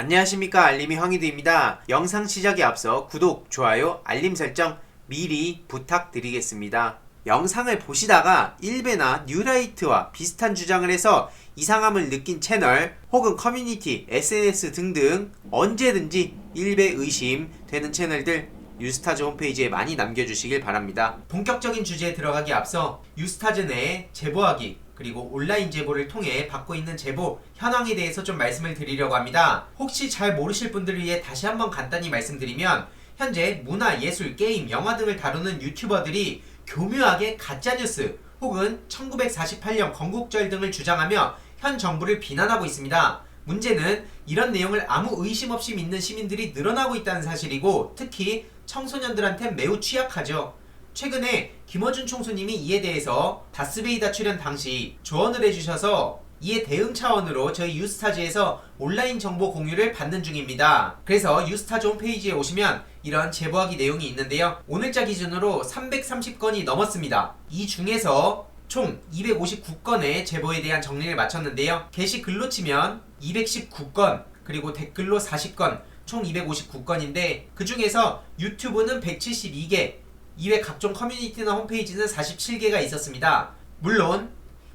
안녕하십니까, 알림이 황희두입니다. 영상 시작에 앞서 구독, 좋아요, 알림 설정 미리 부탁드리겠습니다. 영상을 보시다가 일베나 뉴라이트와 비슷한 주장을 해서 이상함을 느낀 채널 혹은 커뮤니티, SNS 등등 언제든지 일베 의심되는 채널들 유스타즈 홈페이지에 많이 남겨주시길 바랍니다. 본격적인 주제에 들어가기 앞서 유스타즈 내 제보하기 그리고 온라인 제보를 통해 받고 있는 제보 현황에 대해서 좀 말씀을 드리려고 합니다. 혹시 잘 모르실 분들을 위해 다시 한번 간단히 말씀드리면 현재 문화, 예술, 게임, 영화 등을 다루는 유튜버들이 교묘하게 가짜뉴스 혹은 1948년 건국절 등을 주장하며 현 정부를 비난하고 있습니다. 문제는 이런 내용을 아무 의심 없이 믿는 시민들이 늘어나고 있다는 사실이고 특히 청소년들한테 매우 취약하죠. 최근에 김어준 총수님이 이에 대해서 다스베이다 출연 당시 조언을 해주셔서 이에 대응 차원으로 저희 유스타즈에서 온라인 정보 공유를 받는 중입니다. 그래서 유스타즈 홈페이지에 오시면 이런 제보하기 내용이 있는데요. 오늘자 기준으로 330건이 넘었습니다. 이 중에서 총 259건의 제보에 대한 정리를 마쳤는데요. 게시 글로 치면 219건 그리고 댓글로 40건 총 259건인데 그 중에서 유튜브는 172개 이외 각종 커뮤니티나 홈페이지는 47개가 있었습니다. 물론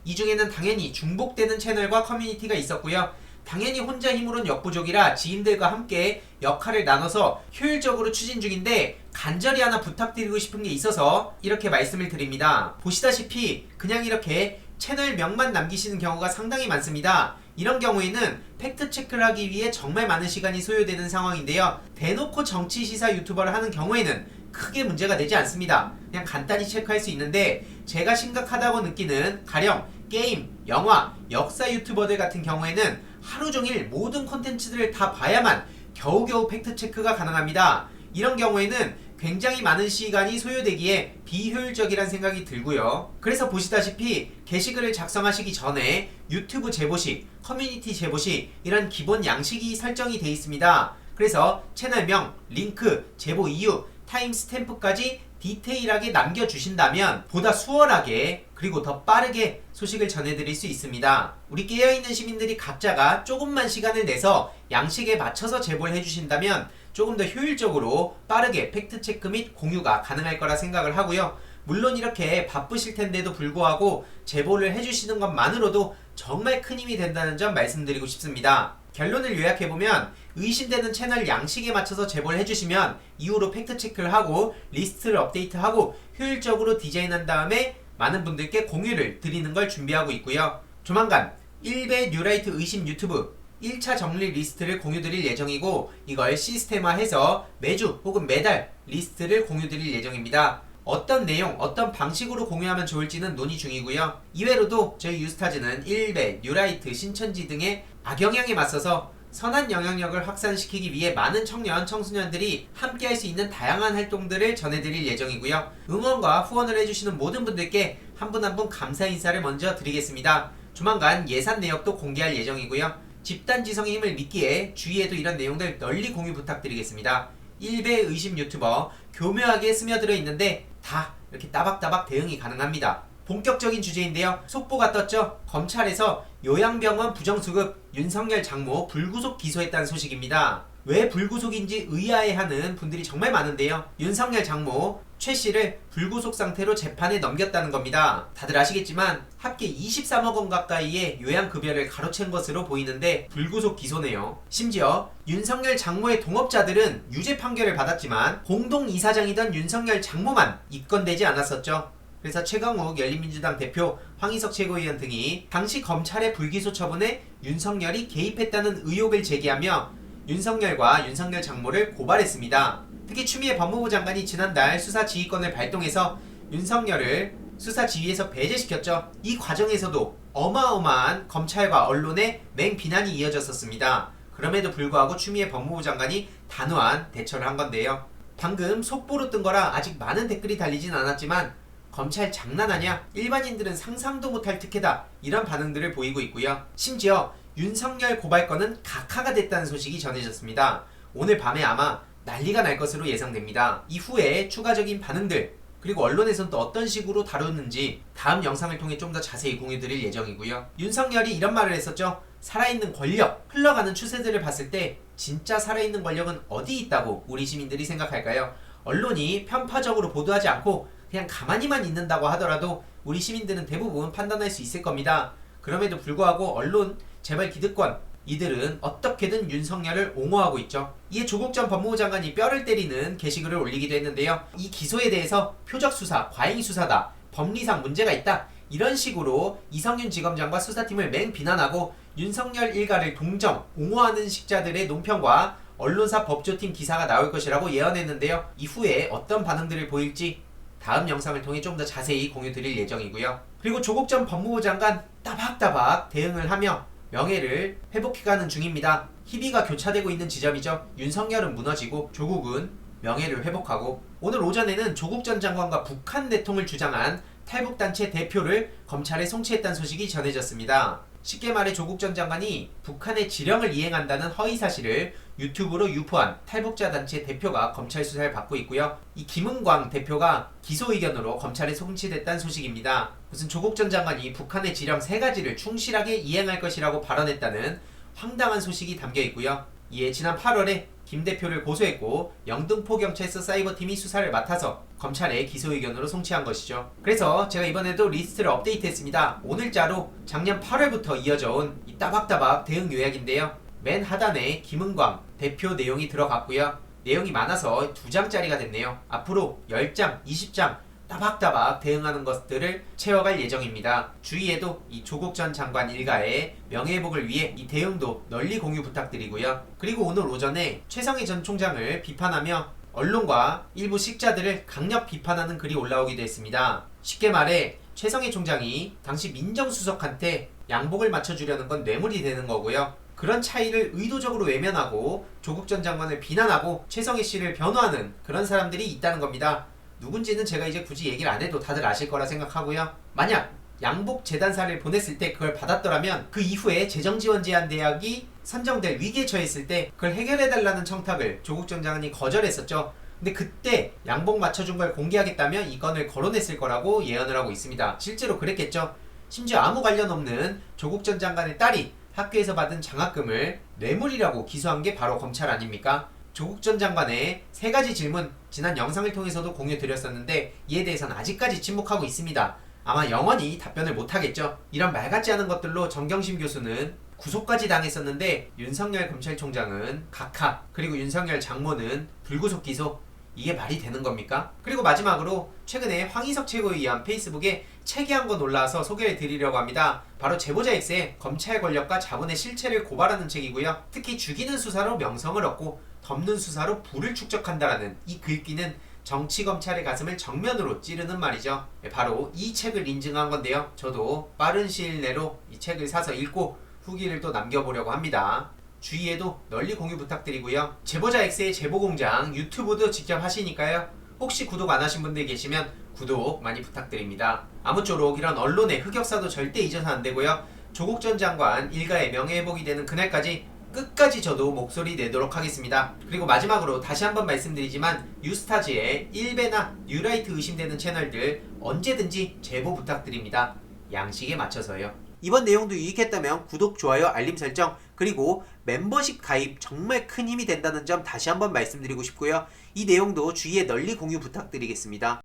이 중에는 당연히 중복되는 채널과 커뮤니티가 있었고요. 당연히 혼자 힘으론 역부족이라 지인들과 함께 역할을 나눠서 효율적으로 추진 중인데 간절히 하나 부탁드리고 싶은 게 있어서 이렇게 말씀을 드립니다. 보시다시피 그냥 이렇게 채널명만 남기시는 경우가 상당히 많습니다. 이런 경우에는 팩트체크를 하기 위해 정말 많은 시간이 소요되는 상황인데요. 대놓고 정치시사 유튜버를 하는 경우에는 크게 문제가 되지 않습니다. 그냥 간단히 체크할 수 있는데 제가 심각하다고 느끼는 가령 게임, 영화, 역사 유튜버들 같은 경우에는 하루 종일 모든 콘텐츠들을 다 봐야만 겨우겨우 팩트체크가 가능합니다. 이런 경우에는 굉장히 많은 시간이 소요되기에 비효율적이란 생각이 들고요. 그래서 보시다시피 게시글을 작성하시기 전에 유튜브 제보시, 커뮤니티 제보시 이런 기본 양식이 설정이 되어 있습니다. 그래서 채널명, 링크, 제보 이유, 타임스탬프까지 디테일하게 남겨주신다면 보다 수월하게 그리고 더 빠르게 소식을 전해드릴 수 있습니다. 우리 깨어있는 시민들이 각자가 조금만 시간을 내서 양식에 맞춰서 제보를 해주신다면 조금 더 효율적으로 빠르게 팩트체크 및 공유가 가능할 거라 생각을 하고요. 물론 이렇게 바쁘실 텐데도 불구하고 제보를 해주시는 것만으로도 정말 큰 힘이 된다는 점 말씀드리고 싶습니다. 결론을 요약해보면 의심되는 채널 양식에 맞춰서 제보를 해주시면 이후로 팩트체크를 하고 리스트를 업데이트하고 효율적으로 디자인한 다음에 많은 분들께 공유를 드리는 걸 준비하고 있고요. 조만간 1배 뉴라이트 의심 유튜브 1차 정리 리스트를 공유드릴 예정이고 이걸 시스템화해서 매주 혹은 매달 리스트를 공유드릴 예정입니다. 어떤 내용, 어떤 방식으로 공유하면 좋을지는 논의 중이고요. 이외로도 저희 유스타즈는 1배, 뉴라이트, 신천지 등의 악영향에 맞서서 선한 영향력을 확산시키기 위해 많은 청년, 청소년들이 함께할 수 있는 다양한 활동들을 전해드릴 예정이고요. 응원과 후원을 해주시는 모든 분들께 한 분 한 분 감사 인사를 먼저 드리겠습니다. 조만간 예산 내역도 공개할 예정이고요. 집단지성의 힘을 믿기에 주위에도 이런 내용들 널리 공유 부탁드리겠습니다. 1배 의심 유튜버 교묘하게 스며들어 있는데 다 이렇게 따박따박 대응이 가능합니다. 본격적인 주제인데요. 속보가 떴죠. 검찰에서 요양병원 부정수급 윤석열 장모 불구속 기소했다는 소식입니다. 왜 불구속인지 의아해하는 분들이 정말 많은데요. 윤석열 장모 최 씨를 불구속 상태로 재판에 넘겼다는 겁니다. 다들 아시겠지만 합계 23억 원 가까이의 요양급여를 가로챈 것으로 보이는데 불구속 기소네요. 심지어 윤석열 장모의 동업자들은 유죄 판결을 받았지만 공동이사장이던 윤석열 장모만 입건되지 않았었죠. 그래서 최강욱 열린민주당 대표, 황희석 최고위원 등이 당시 검찰의 불기소 처분에 윤석열이 개입했다는 의혹을 제기하며 윤석열과 윤석열 장모를 고발했습니다. 특히 추미애 법무부 장관이 지난달 수사지휘권을 발동해서 윤석열을 수사지휘에서 배제시켰죠. 이 과정에서도 어마어마한 검찰과 언론의 맹비난이 이어졌었습니다. 그럼에도 불구하고 추미애 법무부 장관이 단호한 대처를 한 건데요. 방금 속보로 뜬 거라 아직 많은 댓글이 달리진 않았지만 검찰 장난하냐? 일반인들은 상상도 못할 특혜다. 이런 반응들을 보이고 있고요. 심지어 윤석열 고발건은 각하가 됐다는 소식이 전해졌습니다. 오늘 밤에 아마 난리가 날 것으로 예상됩니다. 이후에 추가적인 반응들 그리고 언론에서는 또 어떤 식으로 다루는지 다음 영상을 통해 좀 더 자세히 공유드릴 예정이고요. 윤석열이 이런 말을 했었죠. 살아있는 권력, 흘러가는 추세들을 봤을 때 진짜 살아있는 권력은 어디 있다고 우리 시민들이 생각할까요? 언론이 편파적으로 보도하지 않고 그냥 가만히만 있는다고 하더라도 우리 시민들은 대부분 판단할 수 있을 겁니다. 그럼에도 불구하고 언론, 재벌 기득권, 이들은 어떻게든 윤석열을 옹호하고 있죠. 이에 조국 전 법무부 장관이 뼈를 때리는 게시글을 올리기도 했는데요. 이 기소에 대해서 표적수사, 과잉수사다, 법리상 문제가 있다, 이런 식으로 이성윤 지검장과 수사팀을 맹비난하고 윤석열 일가를 동정, 옹호하는 식자들의 논평과 언론사 법조팀 기사가 나올 것이라고 예언했는데요. 이후에 어떤 반응들을 보일지 다음 영상을 통해 좀 더 자세히 공유드릴 예정이고요. 그리고 조국 전 법무부 장관 따박따박 대응을 하며 명예를 회복해가는 중입니다. 희비가 교차되고 있는 지점이죠. 윤석열은 무너지고 조국은 명예를 회복하고, 오늘 오전에는 조국 전 장관과 북한 내통을 주장한 탈북단체 대표를 검찰에 송치했다는 소식이 전해졌습니다. 쉽게 말해 조국 전 장관이 북한의 지령을 이행한다는 허위사실을 유튜브로 유포한 탈북자 단체 대표가 검찰 수사를 받고 있고요. 이 김은광 대표가 기소 의견으로 검찰에 송치됐다는 소식입니다. 무슨 조국 전 장관이 북한의 지령 3가지를 충실하게 이행할 것이라고 발언했다는 황당한 소식이 담겨 있고요. 이에 지난 8월에 김 대표를 고소했고 영등포경찰서 사이버팀이 수사를 맡아서 검찰에 기소 의견으로 송치한 것이죠. 그래서 제가 이번에도 리스트를 업데이트했습니다. 오늘자로 작년 8월부터 이어져 온 이 따박따박 대응 요약인데요. 맨 하단에 김은광 대표 내용이 들어갔고요. 내용이 많아서 2장짜리가 됐네요. 앞으로 10장, 20장 따박따박 대응하는 것들을 채워갈 예정입니다. 주위에도 이 조국 전 장관 일가의 명예회복을 위해 이 대응도 널리 공유 부탁드리고요. 그리고 오늘 오전에 최성해 전 총장을 비판하며 언론과 일부 식자들을 강력 비판하는 글이 올라오기도 했습니다. 쉽게 말해 최성해 총장이 당시 민정수석한테 양복을 맞춰주려는 건 뇌물이 되는 거고요. 그런 차이를 의도적으로 외면하고 조국 전 장관을 비난하고 최성해 씨를 변호하는 그런 사람들이 있다는 겁니다. 누군지는 제가 이제 굳이 얘기를 안 해도 다들 아실 거라 생각하고요. 만약 양복 재단사를 보냈을 때 그걸 받았더라면 그 이후에 재정지원제한대학이 선정될 위기에 처했을 때 그걸 해결해달라는 청탁을 조국 전 장관이 거절했었죠. 근데 그때 양복 맞춰준 걸 공개하겠다면 이 건을 거론했을 거라고 예언을 하고 있습니다. 실제로 그랬겠죠. 심지어 아무 관련 없는 조국 전 장관의 딸이 학교에서 받은 장학금을 뇌물이라고 기소한 게 바로 검찰 아닙니까? 조국 전 장관의 3가지 질문 지난 영상을 통해서도 공유드렸었는데 이에 대해서는 아직까지 침묵하고 있습니다. 아마 영원히 답변을 못하겠죠. 이런 말 같지 않은 것들로 정경심 교수는 구속까지 당했었는데 윤석열 검찰총장은 각하, 그리고 윤석열 장모는 불구속 기소, 이게 말이 되는 겁니까? 그리고 마지막으로 최근에 황희석 최고위원 페이스북에 책이 한 권 올라와서 소개를 드리려고 합니다. 바로 제보자 X의 검찰 권력과 자본의 실체를 고발하는 책이고요. 특히 죽이는 수사로 명성을 얻고 덮는 수사로 부를 축적한다라는 이 글귀는 정치검찰의 가슴을 정면으로 찌르는 말이죠. 바로 이 책을 인증한 건데요. 저도 빠른 시일 내로 이 책을 사서 읽고 후기를 또 남겨보려고 합니다. 주위에도 널리 공유 부탁드리고요. 제보자 X의 제보공장 유튜브도 직접 하시니까요. 혹시 구독 안 하신 분들 계시면 구독 많이 부탁드립니다. 아무쪼록 이런 언론의 흑역사도 절대 잊어서 안 되고요. 조국 전 장관 일가의 명예회복이 되는 그날까지 끝까지 저도 목소리 내도록 하겠습니다. 그리고 마지막으로 다시 한번 말씀드리지만 뉴스타즈의 1배나 뉴라이트 의심되는 채널들 언제든지 제보 부탁드립니다. 양식에 맞춰서요. 이번 내용도 유익했다면 구독, 좋아요, 알림 설정, 그리고 멤버십 가입 정말 큰 힘이 된다는 점 다시 한번 말씀드리고 싶고요. 이 내용도 주위에 널리 공유 부탁드리겠습니다.